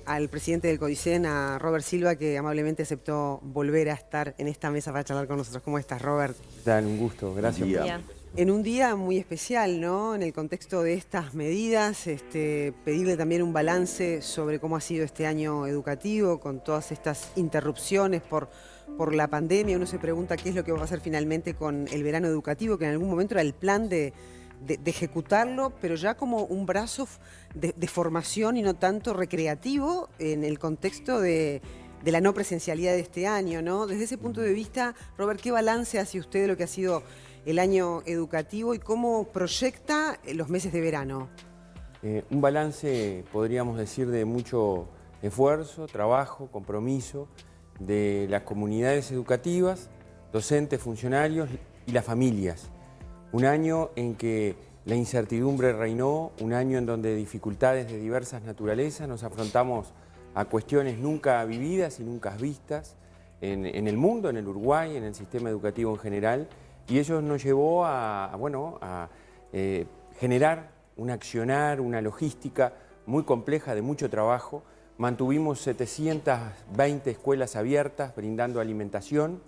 al presidente del CODICEN, a Robert Silva, que amablemente aceptó volver a estar en esta mesa para charlar con nosotros. ¿Cómo estás, Robert? Dan, un gusto, gracias. En un día muy especial, ¿no? En el contexto de estas medidas, pedirle también un balance sobre cómo ha sido este año educativo, con todas estas interrupciones por la pandemia. Uno se pregunta qué es lo que va a pasar finalmente con el verano educativo, que en algún momento era el plan de ejecutarlo, pero ya como un brazo de formación y no tanto recreativo en el contexto de la no presencialidad de este año, ¿no? Desde ese punto de vista, Robert, ¿qué balance hace usted de lo que ha sido el año educativo y cómo proyecta los meses de verano? Un balance, podríamos decir, de mucho esfuerzo, trabajo, compromiso de las comunidades educativas, docentes, funcionarios y las familias. Un año en que la incertidumbre reinó, un año en donde dificultades de diversas naturalezas nos afrontamos a cuestiones nunca vividas y nunca vistas en el mundo, en el Uruguay, en el sistema educativo en general, y ello nos llevó a generar un accionar, una logística muy compleja de mucho trabajo. Mantuvimos 720 escuelas abiertas brindando alimentación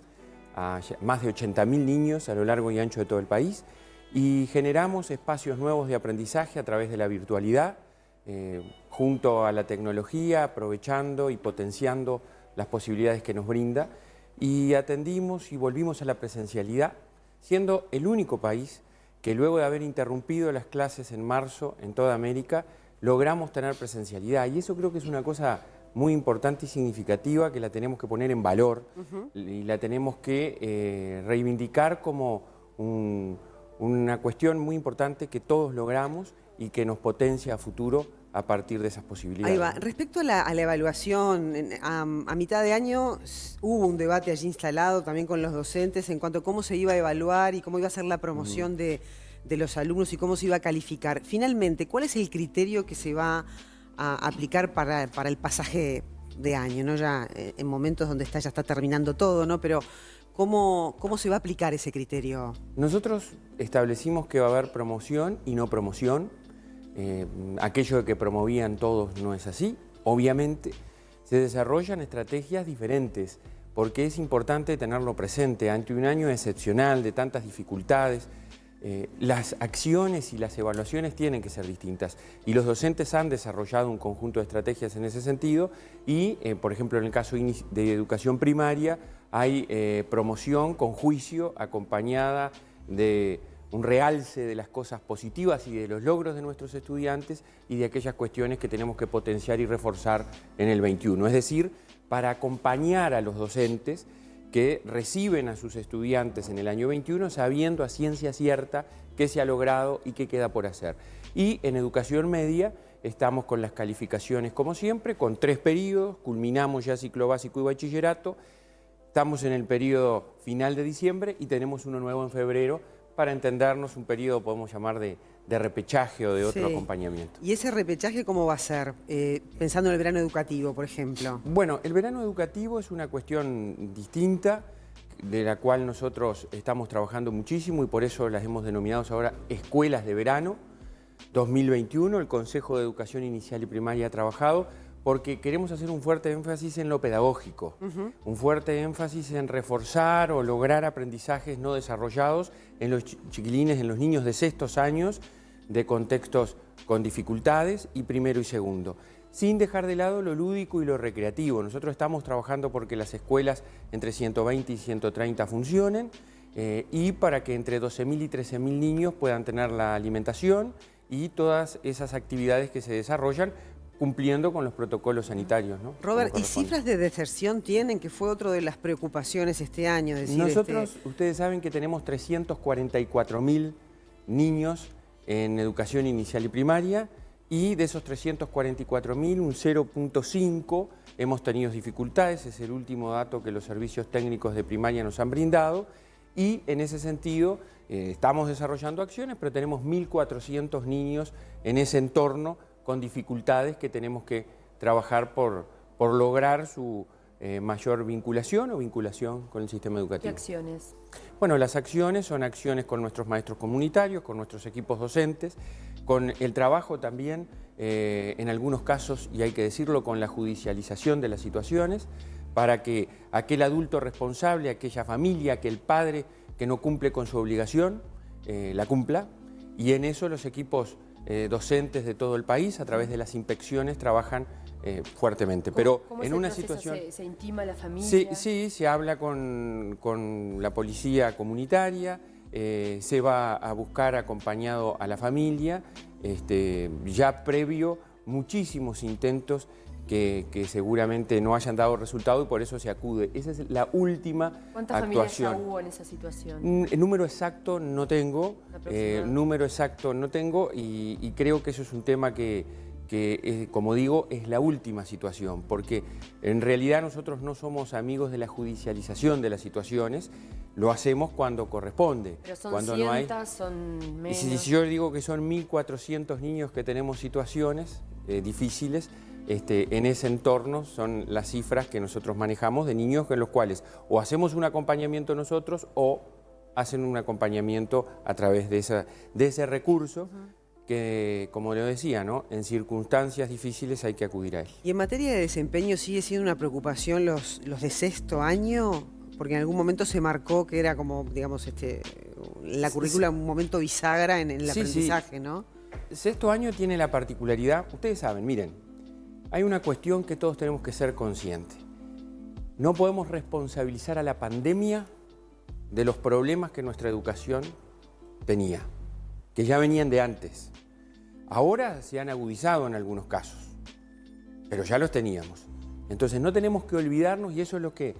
a más de 80.000 niños a lo largo y ancho de todo el país, y generamos espacios nuevos de aprendizaje a través de la virtualidad, junto a la tecnología, aprovechando y potenciando las posibilidades que nos brinda, y atendimos y volvimos a la presencialidad, siendo el único país que luego de haber interrumpido las clases en marzo en toda América, logramos tener presencialidad. Y eso creo que es una cosa muy importante y significativa que la tenemos que poner en valor y la tenemos que reivindicar como una cuestión muy importante que todos logramos y que nos potencia a futuro a partir de esas posibilidades. Ahí va. Respecto a la evaluación, a mitad de año hubo un debate allí instalado también con los docentes en cuanto a cómo se iba a evaluar y cómo iba a ser la promoción de los alumnos y cómo se iba a calificar. Finalmente, ¿cuál es el criterio que se va a aplicar para el pasaje de año, ¿no? Ya en momentos donde ya está terminando todo, ¿no? Pero ¿cómo se va a aplicar ese criterio? Nosotros establecimos que va a haber promoción y no promoción. Aquello de que promovían todos no es así. Obviamente se desarrollan estrategias diferentes porque es importante tenerlo presente ante un año excepcional de tantas dificultades. Las acciones y las evaluaciones tienen que ser distintas y los docentes han desarrollado un conjunto de estrategias en ese sentido y, por ejemplo, en el caso de educación primaria hay promoción con juicio acompañada de un realce de las cosas positivas y de los logros de nuestros estudiantes y de aquellas cuestiones que tenemos que potenciar y reforzar en el 21. Es decir, para acompañar a los docentes que reciben a sus estudiantes en el año 21 sabiendo a ciencia cierta qué se ha logrado y qué queda por hacer. Y en educación media estamos con las calificaciones como siempre, con 3 periodos, culminamos ya ciclo básico y bachillerato, estamos en el periodo final de diciembre y tenemos uno nuevo en febrero para entendernos un periodo, podemos llamar, de repechaje o de otro acompañamiento. ¿Y ese repechaje cómo va a ser? Pensando en el verano educativo, por ejemplo. Bueno, el verano educativo es una cuestión distinta, de la cual nosotros estamos trabajando muchísimo y por eso las hemos denominado ahora escuelas de verano 2021. El Consejo de Educación Inicial y Primaria ha trabajado porque queremos hacer un fuerte énfasis en lo pedagógico, un fuerte énfasis en reforzar o lograr aprendizajes no desarrollados en los chiquilines, en los niños de sextos años, de contextos con dificultades y primero y segundo, sin dejar de lado lo lúdico y lo recreativo. Nosotros estamos trabajando porque las escuelas entre 120 y 130 funcionen y para que entre 12.000 y 13.000 niños puedan tener la alimentación y todas esas actividades que se desarrollan cumpliendo con los protocolos sanitarios, ¿no? Robert, ¿y cifras de deserción tienen? Que fue otra de las preocupaciones este año. Es decir, nosotros, ustedes saben que tenemos 344.000 niños en educación inicial y primaria y de esos 344.000, un 0.5 hemos tenido dificultades, es el último dato que los servicios técnicos de primaria nos han brindado y en ese sentido estamos desarrollando acciones, pero tenemos 1.400 niños en ese entorno con dificultades que tenemos que trabajar por lograr su mayor vinculación con el sistema educativo. ¿Qué acciones? Bueno, las acciones son acciones con nuestros maestros comunitarios, con nuestros equipos docentes, con el trabajo también en algunos casos, y hay que decirlo, con la judicialización de las situaciones, para que aquel adulto responsable, aquella familia, aquel padre que no cumple con su obligación, la cumpla, y en eso los equipos docentes de todo el país, a través de las inspecciones, trabajan fuertemente. Pero ¿Cómo en es el una proceso? situación... ¿Se intima a la familia? Sí, se habla con la policía comunitaria, se va a buscar acompañado a la familia, ya previo muchísimos intentos que seguramente no hayan dado resultado y por eso se acude. Esa es la última actuación. ¿Cuántas familias ya hubo en esa situación? El número exacto no tengo, y creo que eso es un tema que como digo, es la última situación, porque en realidad nosotros no somos amigos de la judicialización de las situaciones, lo hacemos cuando corresponde. Pero son cuando cientos, no hay... son menos. Y si yo digo que son 1.400 niños que tenemos situaciones difíciles, en ese entorno son las cifras que nosotros manejamos de niños en los cuales o hacemos un acompañamiento nosotros o hacen un acompañamiento a través de ese recurso. Que, como le decía, ¿no? En circunstancias difíciles hay que acudir a él. Y en materia de desempeño, ¿sigue siendo una preocupación los de sexto año? Porque en algún momento se marcó que era como, digamos, la currícula un momento bisagra en el aprendizaje, ¿no? Sexto año tiene la particularidad, ustedes saben, miren, hay una cuestión que todos tenemos que ser conscientes. No podemos responsabilizar a la pandemia de los problemas que nuestra educación tenía, que ya venían de antes. Ahora se han agudizado en algunos casos, pero ya los teníamos. Entonces no tenemos que olvidarnos, y eso es lo que,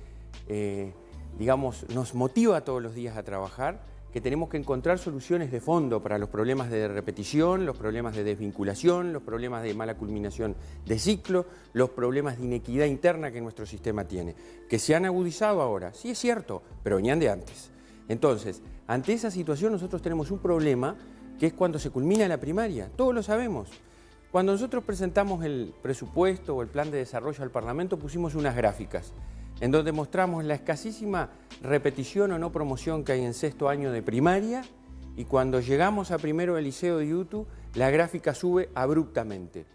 digamos, nos motiva todos los días a trabajar, que tenemos que encontrar soluciones de fondo para los problemas de repetición, los problemas de desvinculación, los problemas de mala culminación de ciclo, los problemas de inequidad interna que nuestro sistema tiene, que se han agudizado ahora. Sí, es cierto, pero venían de antes. Entonces, ante esa situación nosotros tenemos un problema que es cuando se culmina la primaria, todos lo sabemos. Cuando nosotros presentamos el presupuesto o el plan de desarrollo al Parlamento, pusimos unas gráficas en donde mostramos la escasísima repetición o no promoción que hay en sexto año de primaria, y cuando llegamos a primero del liceo de YouTube, la gráfica sube abruptamente.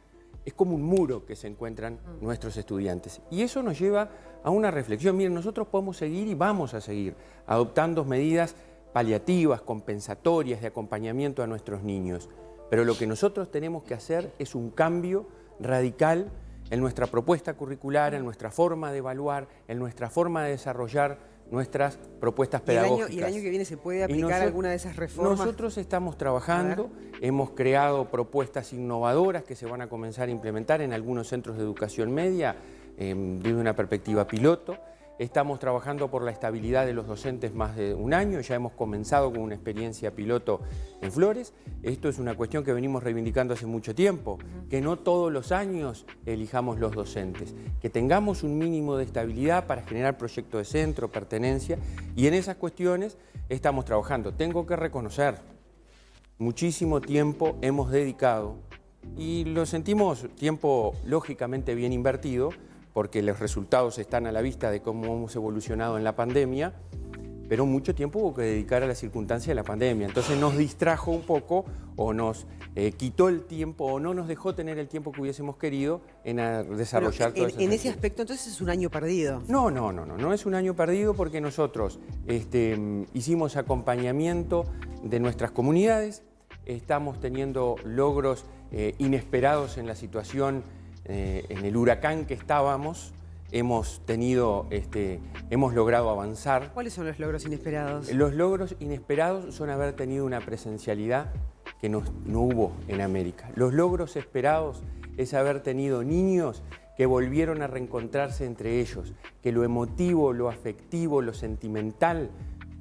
Es como un muro que se encuentran nuestros estudiantes. Y eso nos lleva a una reflexión. Miren, nosotros podemos seguir y vamos a seguir adoptando medidas paliativas, compensatorias, de acompañamiento a nuestros niños. Pero lo que nosotros tenemos que hacer es un cambio radical en nuestra propuesta curricular, en nuestra forma de evaluar, en nuestra forma de desarrollar nuestras propuestas pedagógicas. ¿Y el año que viene se puede aplicar alguna de esas reformas? Nosotros estamos trabajando, hemos creado propuestas innovadoras que se van a comenzar a implementar en algunos centros de educación media desde una perspectiva piloto. Estamos trabajando por la estabilidad de los docentes más de un año, ya hemos comenzado con una experiencia piloto en Flores. Esto es una cuestión que venimos reivindicando hace mucho tiempo, que no todos los años elijamos los docentes, que tengamos un mínimo de estabilidad para generar proyecto de centro, pertenencia, y en esas cuestiones estamos trabajando. Tengo que reconocer, muchísimo tiempo hemos dedicado, y lo sentimos tiempo lógicamente bien invertido, porque los resultados están a la vista de cómo hemos evolucionado en la pandemia, pero mucho tiempo hubo que dedicar a la circunstancia de la pandemia. Entonces nos distrajo un poco, o nos quitó el tiempo, o no nos dejó tener el tiempo que hubiésemos querido en desarrollar todo eso. En ese aspecto, entonces, es un año perdido. No es un año perdido, porque nosotros hicimos acompañamiento de nuestras comunidades, estamos teniendo logros inesperados en la situación. En el huracán que estábamos, hemos logrado avanzar. ¿Cuáles son los logros inesperados? Los logros inesperados son haber tenido una presencialidad que no hubo en América. Los logros esperados es haber tenido niños que volvieron a reencontrarse entre ellos, que lo emotivo, lo afectivo, lo sentimental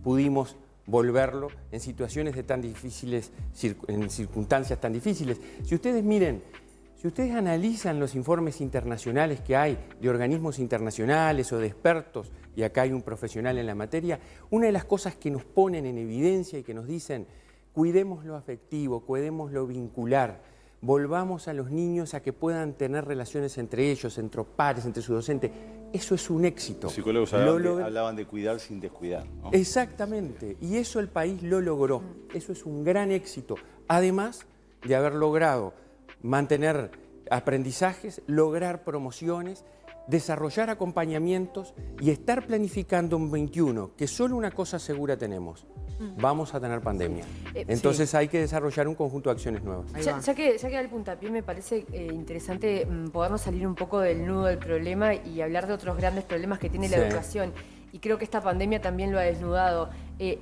pudimos volverlo en situaciones de tan difíciles, en circunstancias tan difíciles. Si ustedes miren, si ustedes analizan los informes internacionales que hay de organismos internacionales o de expertos, y acá hay un profesional en la materia, una de las cosas que nos ponen en evidencia y que nos dicen, cuidemos lo afectivo, cuidemos lo vincular, volvamos a los niños a que puedan tener relaciones entre ellos, entre pares, entre sus docentes. Eso es un éxito. Los psicólogos hablaban de cuidar sin descuidar, ¿no? Exactamente, y eso el país lo logró. Eso es un gran éxito, además de haber logrado mantener aprendizajes, lograr promociones, desarrollar acompañamientos y estar planificando un 21, que solo una cosa segura tenemos: vamos a tener pandemia. Entonces hay que desarrollar un conjunto de acciones nuevas. Ya que da el puntapié, me parece interesante podernos salir un poco del nudo del problema y hablar de otros grandes problemas que tiene la educación. Y creo que esta pandemia también lo ha desnudado.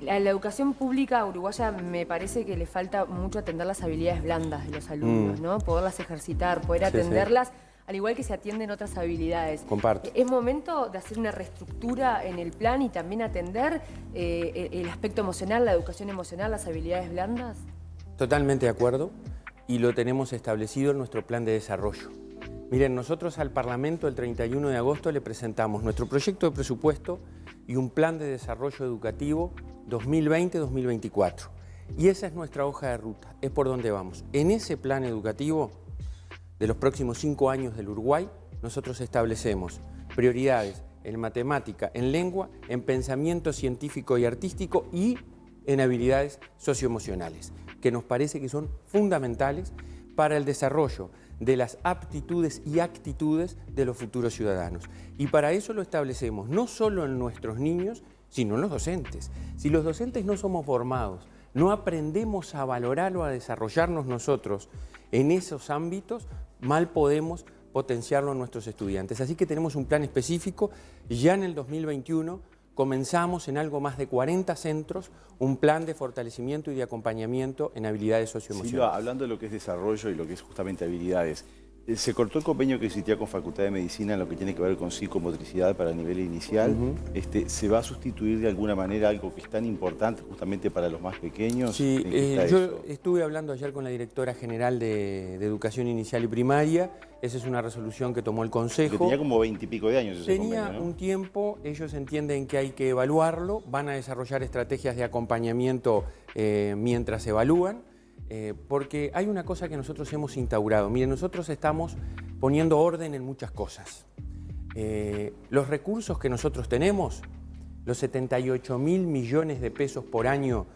A la educación pública uruguaya me parece que le falta mucho atender las habilidades blandas de los alumnos, ¿no? Poderlas ejercitar, poder atenderlas, al igual que se atienden otras habilidades. Comparto. Es momento de hacer una reestructura en el plan y también atender el aspecto emocional, la educación emocional, las habilidades blandas. Totalmente de acuerdo, y lo tenemos establecido en nuestro plan de desarrollo. Miren, nosotros al Parlamento el 31 de agosto le presentamos nuestro proyecto de presupuesto y un plan de desarrollo educativo 2020-2024. Y esa es nuestra hoja de ruta, es por donde vamos. En ese plan educativo de los próximos 5 años del Uruguay, nosotros establecemos prioridades en matemática, en lengua, en pensamiento científico y artístico y en habilidades socioemocionales, que nos parece que son fundamentales para el desarrollo de las aptitudes y actitudes de los futuros ciudadanos. Y para eso lo establecemos no solo en nuestros niños, sino en los docentes. Si los docentes no somos formados, no aprendemos a valorar o a desarrollarnos nosotros en esos ámbitos, mal podemos potenciarlo en nuestros estudiantes. Así que tenemos un plan específico. Ya en el 2021 comenzamos en algo más de 40 centros un plan de fortalecimiento y de acompañamiento en habilidades socioemocionales. Silva, hablando de lo que es desarrollo y lo que es justamente habilidades, se cortó el convenio que existía con Facultad de Medicina en lo que tiene que ver con psicomotricidad para el nivel inicial. ¿Se va a sustituir de alguna manera algo que es tan importante justamente para los más pequeños? Sí, yo estuve hablando ayer con la directora general de Educación Inicial y Primaria. Esa es una resolución que tomó el Consejo. Que tenía como 20 y pico de años ese convenio, ¿no? Un tiempo, ellos entienden que hay que evaluarlo, van a desarrollar estrategias de acompañamiento mientras evalúan. Porque hay una cosa que nosotros hemos instaurado. Miren, nosotros estamos poniendo orden en muchas cosas. Los recursos que nosotros tenemos, los 78.000 millones de pesos por año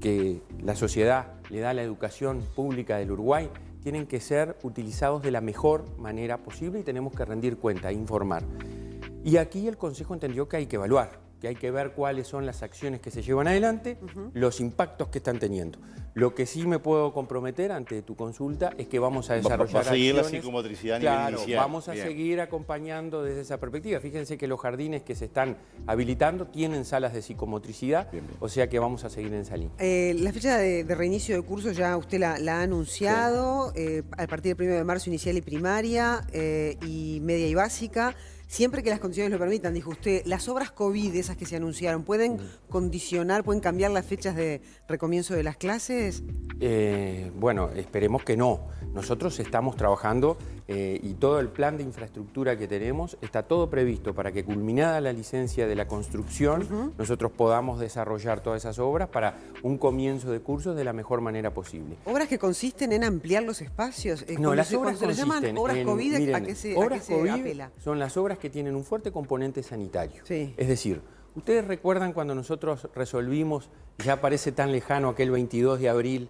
que la sociedad le da a la educación pública del Uruguay, tienen que ser utilizados de la mejor manera posible y tenemos que rendir cuenta, informar. Y aquí el Consejo entendió que hay que evaluar, que hay que ver cuáles son las acciones que se llevan adelante, los impactos que están teniendo. Lo que sí me puedo comprometer ante tu consulta es que vamos a desarrollar acciones. Va a seguir acciones, la psicomotricidad a nivel inicial. Vamos a seguir acompañando desde esa perspectiva. Fíjense que los jardines que se están habilitando tienen salas de psicomotricidad, o sea que vamos a seguir en esa línea. La fecha de reinicio de cursos ya usted la ha anunciado, a partir del 1 de marzo inicial y primaria, y media y básica. Siempre que las condiciones lo permitan, dijo usted, las obras COVID, esas que se anunciaron, ¿pueden condicionar, pueden cambiar las fechas de recomienzo de las clases? Bueno, esperemos que no. Nosotros estamos trabajando y todo el plan de infraestructura que tenemos está todo previsto para que, culminada la licencia de la construcción, nosotros podamos desarrollar todas esas obras para un comienzo de cursos de la mejor manera posible. ¿Obras que consisten en ampliar los espacios? No, las obras se les llaman obras COVID, miren, ¿a qué se apela? Son las obras que tienen un fuerte componente sanitario. Sí. Es decir, ¿ustedes recuerdan cuando nosotros resolvimos, ya parece tan lejano aquel 22 de abril,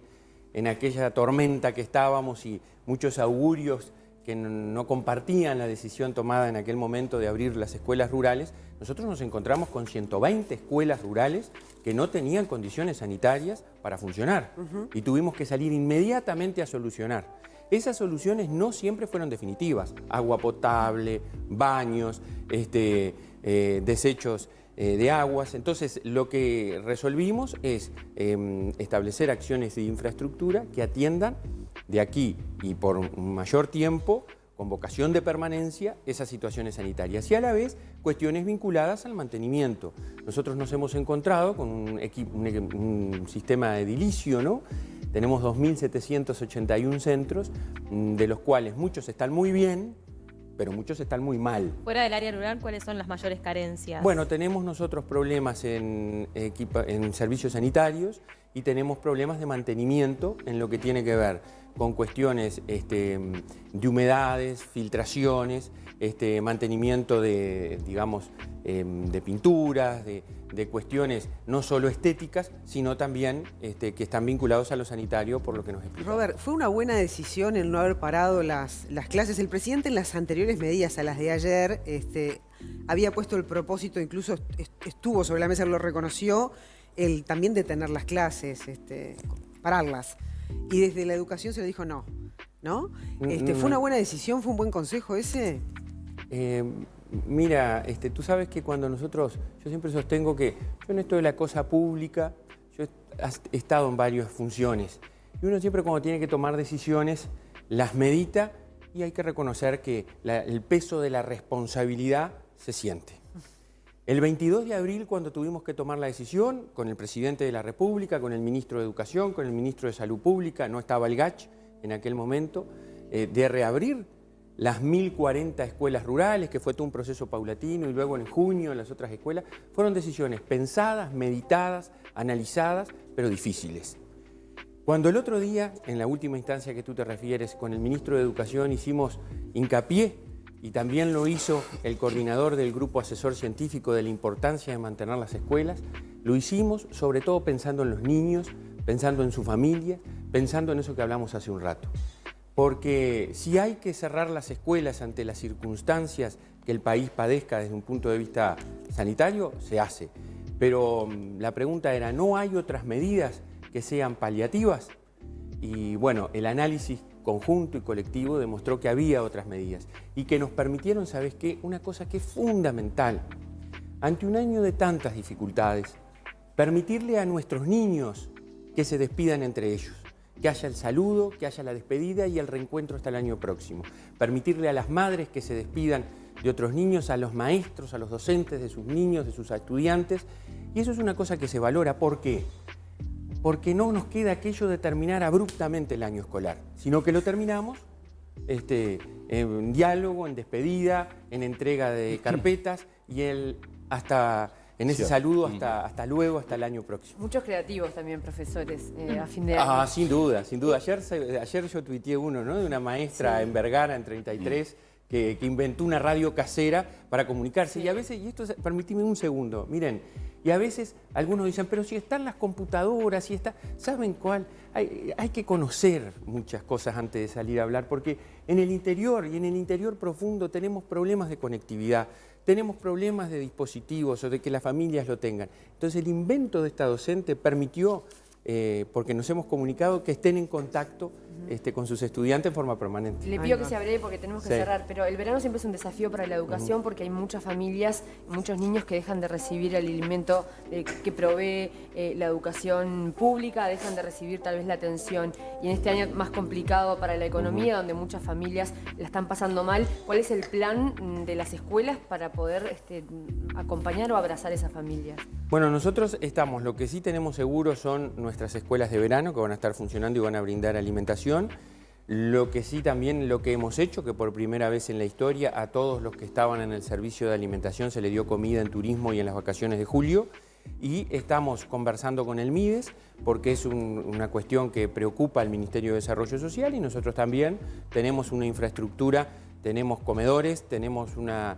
en aquella tormenta que estábamos y muchos augurios que no compartían la decisión tomada en aquel momento de abrir las escuelas rurales? Nosotros nos encontramos con 120 escuelas rurales que no tenían condiciones sanitarias para funcionar y tuvimos que salir inmediatamente a solucionar. Esas soluciones no siempre fueron definitivas. Agua potable, baños, desechos de aguas. Entonces, lo que resolvimos es establecer acciones de infraestructura que atiendan de aquí y por un mayor tiempo, con vocación de permanencia, esas situaciones sanitarias y a la vez cuestiones vinculadas al mantenimiento. Nosotros nos hemos encontrado con un sistema edilicio, ¿no? Tenemos 2.781 centros, de los cuales muchos están muy bien, pero muchos están muy mal. Fuera del área rural, ¿cuáles son las mayores carencias? Bueno, tenemos nosotros problemas en servicios sanitarios y tenemos problemas de mantenimiento en lo que tiene que ver con cuestiones de humedades, filtraciones, mantenimiento de, digamos, de pinturas, de cuestiones no solo estéticas, sino también que están vinculados a lo sanitario, por lo que nos explica. Robert, ¿fue una buena decisión el no haber parado las clases? El presidente en las anteriores medidas a las de ayer había puesto el propósito, incluso estuvo sobre la mesa, lo reconoció, el también detener las clases, pararlas. Y desde la educación se le dijo no, ¿no? ¿Fue una buena decisión? ¿Fue un buen consejo ese? Mira, tú sabes que cuando yo siempre sostengo que yo en esto de la cosa pública, yo he estado en varias funciones y uno siempre cuando tiene que tomar decisiones las medita y hay que reconocer que el peso de la responsabilidad se siente. El 22 de abril, cuando tuvimos que tomar la decisión, con el presidente de la República, con el ministro de Educación, con el ministro de Salud Pública, no estaba el GACH en aquel momento, de reabrir las 1040 escuelas rurales, que fue todo un proceso paulatino, y luego en junio en las otras escuelas, fueron decisiones pensadas, meditadas, analizadas, pero difíciles. Cuando el otro día, en la última instancia que tú te refieres, con el ministro de Educación hicimos hincapié, y también lo hizo el coordinador del grupo asesor científico de la importancia de mantener las escuelas, lo hicimos sobre todo pensando en los niños, pensando en su familia, pensando en eso que hablamos hace un rato. Porque si hay que cerrar las escuelas ante las circunstancias que el país padezca desde un punto de vista sanitario, se hace. Pero la pregunta era, ¿no hay otras medidas que sean paliativas? Y bueno, el análisis conjunto y colectivo demostró que había otras medidas y que nos permitieron, ¿sabes qué? Una cosa que es fundamental. Ante un año de tantas dificultades, permitirle a nuestros niños que se despidan entre ellos. Que haya el saludo, que haya la despedida y el reencuentro hasta el año próximo. Permitirle a las madres que se despidan de otros niños, a los maestros, a los docentes de sus niños, de sus estudiantes. Y eso es una cosa que se valora. ¿Por qué? Porque no nos queda aquello de terminar abruptamente el año escolar, sino que lo terminamos en diálogo, en despedida, en entrega de carpetas y en ese saludo hasta luego, hasta el año próximo. Muchos creativos también, profesores, a fin de año. Sin duda, sin duda. Ayer yo tuiteé uno, ¿no? De una maestra en Vergara, en 33, que inventó una radio casera para comunicarse. Y a veces, permíteme un segundo, miren, y a veces algunos dicen, pero si están las computadoras, si está, ¿saben cuál? Hay que conocer muchas cosas antes de salir a hablar, porque en el interior y en el interior profundo tenemos problemas de conectividad, tenemos problemas de dispositivos o de que las familias lo tengan. Entonces el invento de esta docente permitió, porque nos hemos comunicado, que estén en contacto con sus estudiantes en forma permanente. Le pido que se breve porque tenemos que cerrar, pero el verano siempre es un desafío para la educación porque hay muchas familias, muchos niños que dejan de recibir el alimento que provee la educación pública, dejan de recibir tal vez la atención. Y en este año más complicado para la economía, donde muchas familias la están pasando mal, ¿cuál es el plan de las escuelas para poder acompañar o abrazar a esas familias? Bueno, nosotros lo que sí tenemos seguro son nuestras escuelas de verano que van a estar funcionando y van a brindar alimentación. Lo que sí también lo que hemos hecho, que por primera vez en la historia a todos los que estaban en el servicio de alimentación se le dio comida en turismo y en las vacaciones de julio. Y estamos conversando con el MIDES porque es una cuestión que preocupa al Ministerio de Desarrollo Social y nosotros también tenemos una infraestructura, tenemos comedores, tenemos una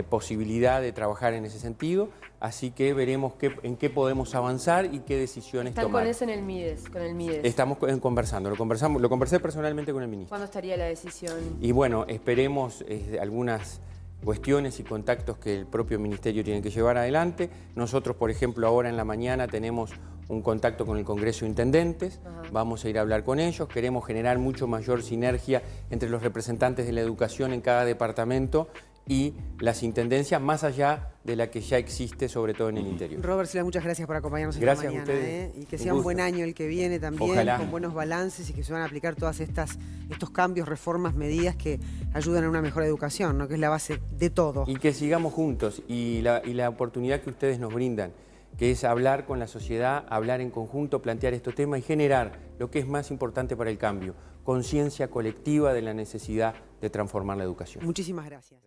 posibilidad de trabajar en ese sentido, así que veremos en qué podemos avanzar y qué decisiones tomar. ¿Están con eso en el MIDES, con el MIDES? Estamos conversando, lo conversé personalmente con el ministro. ¿Cuándo estaría la decisión? Y bueno, esperemos algunas cuestiones y contactos que el propio ministerio tiene que llevar adelante. Nosotros, por ejemplo, ahora en la mañana tenemos un contacto con el Congreso de Intendentes, vamos a ir a hablar con ellos, queremos generar mucho mayor sinergia entre los representantes de la educación en cada departamento y las intendencias, más allá de la que ya existe, sobre todo en el interior. Robert Silva, muchas gracias por acompañarnos esta mañana. Gracias a ustedes. Y que sea un buen año el que viene también, Ojalá. Con buenos balances y que se van a aplicar todas estos cambios, reformas, medidas que ayudan a una mejor educación, ¿no? Que es la base de todo. Y que sigamos juntos y la oportunidad que ustedes nos brindan, que es hablar con la sociedad, hablar en conjunto, plantear estos temas y generar lo que es más importante para el cambio, conciencia colectiva de la necesidad de transformar la educación. Muchísimas gracias.